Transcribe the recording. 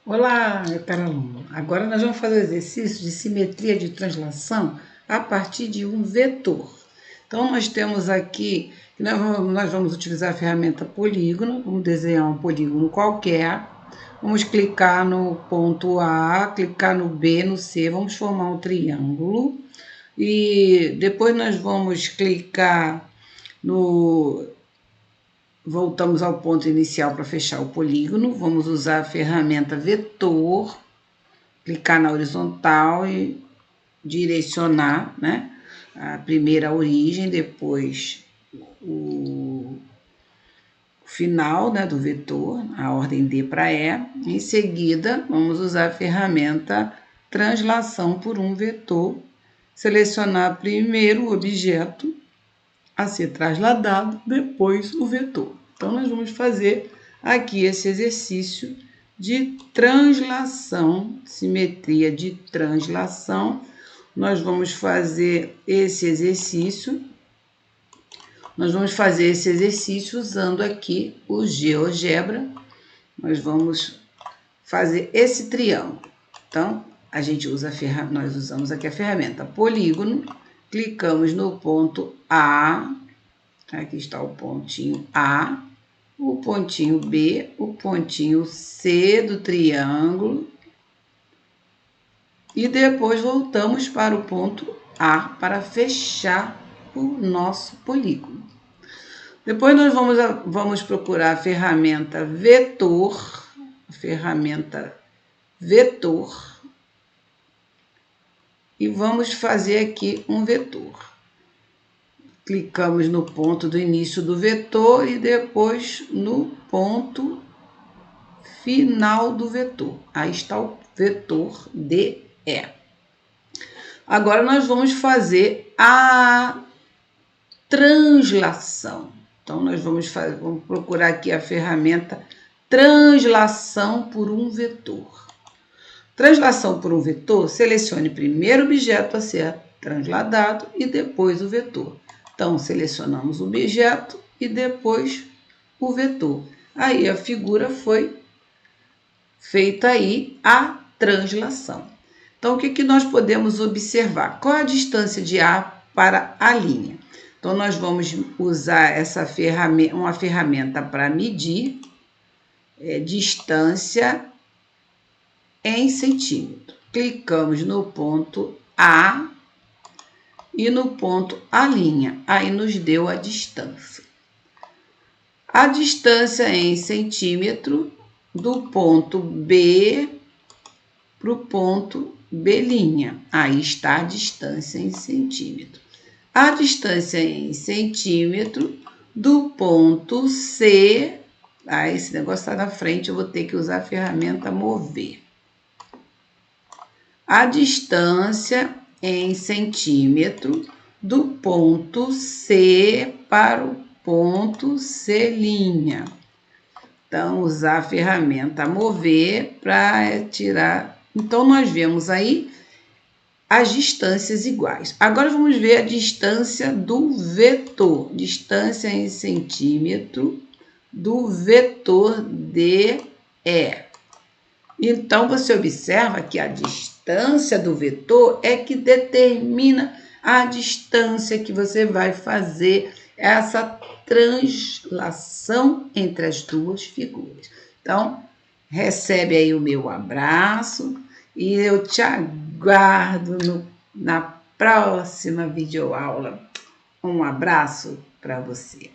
Olá, meu caro aluno. Agora nós vamos fazer o exercício de simetria de translação a partir de um vetor. Então, nós temos aqui, nós vamos utilizar a ferramenta polígono, vamos desenhar um polígono qualquer, vamos clicar no ponto A, clicar no B, no C, vamos formar um triângulo, e depois nós vamos clicar no... Voltamos ao ponto inicial para fechar o polígono, vamos usar a ferramenta vetor, clicar na horizontal e direcionar, né? A primeira origem, depois o final, né, do vetor, a ordem D para E. Em seguida, vamos usar a ferramenta translação por um vetor, selecionar primeiro o objeto a ser trasladado, depois o vetor. Então, nós vamos fazer aqui esse exercício de translação, simetria de translação. Nós vamos fazer esse exercício. Nós vamos fazer esse exercício usando aqui o GeoGebra. Nós vamos fazer esse triângulo. Então, nós usamos aqui a ferramenta polígono. Clicamos no ponto A, aqui está o pontinho A, o pontinho B, o pontinho C do triângulo, e depois voltamos para o ponto A para fechar o nosso polígono. Depois nós vamos procurar a ferramenta vetor, e vamos fazer aqui um vetor. Clicamos no ponto do início do vetor e depois no ponto final do vetor. Aí está o vetor DE. Agora nós vamos fazer a translação. Então, nós vamos procurar aqui a ferramenta translação por um vetor. Translação por um vetor, selecione primeiro o objeto a ser transladado e depois o vetor. Então, selecionamos o objeto e depois o vetor. Aí a figura foi feita aí a translação. Então, o que nós podemos observar? Qual a distância de A para a linha? Então, nós vamos usar uma ferramenta para medir distância em centímetro. Clicamos no ponto A e no ponto A'. Aí nos deu a distância. A distância em centímetro do ponto B para o ponto B'. Aí está a distância em centímetro. A distância em centímetro do ponto C. Esse negócio está na frente, eu vou ter que usar a ferramenta mover. A distância em centímetro do ponto C para o ponto C'. Então, usar a ferramenta mover para tirar. Então, nós vemos aí as distâncias iguais. Agora, vamos ver a distância do vetor. Distância em centímetro do vetor DE. Então, você observa que a distância do vetor é que determina a distância que você vai fazer essa translação entre as duas figuras. Então, recebe aí o meu abraço e eu te aguardo na próxima videoaula. Um abraço para você.